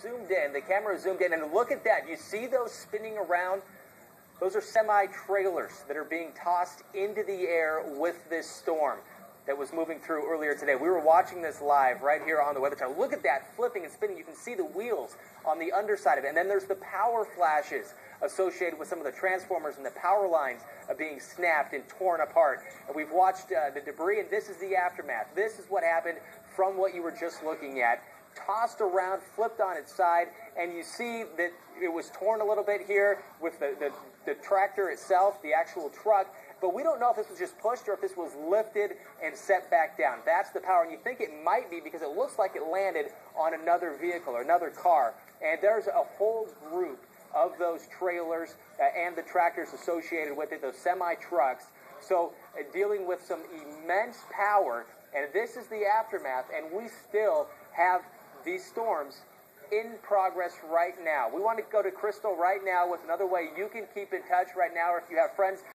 Zoomed in, the camera zoomed in, and look at that. You see those spinning around? Those are semi-trailers that are being tossed into the air with this storm that was moving through earlier today. We were watching this live right here on the Weather Channel. Look at that, flipping and spinning. You can see the wheels on the underside of it. And then there's the power flashes associated with some of the transformers and the power lines being snapped and torn apart. And we've watched the debris, and this is the aftermath. This is what happened from what you were just looking at. Tossed around, flipped on its side, and you see that it was torn a little bit here with the tractor itself, the actual truck. But we don't know if this was just pushed or if this was lifted and set back down. That's the power, and you think it might be because it looks like it landed on another vehicle or another car. And there's a whole group of those trailers and the tractors associated with it, those semi-trucks. So dealing with some immense power, and this is the aftermath, and we still have these storms in progress right now. We want to go to Crystal right now with another way you can keep in touch right now, or if you have friends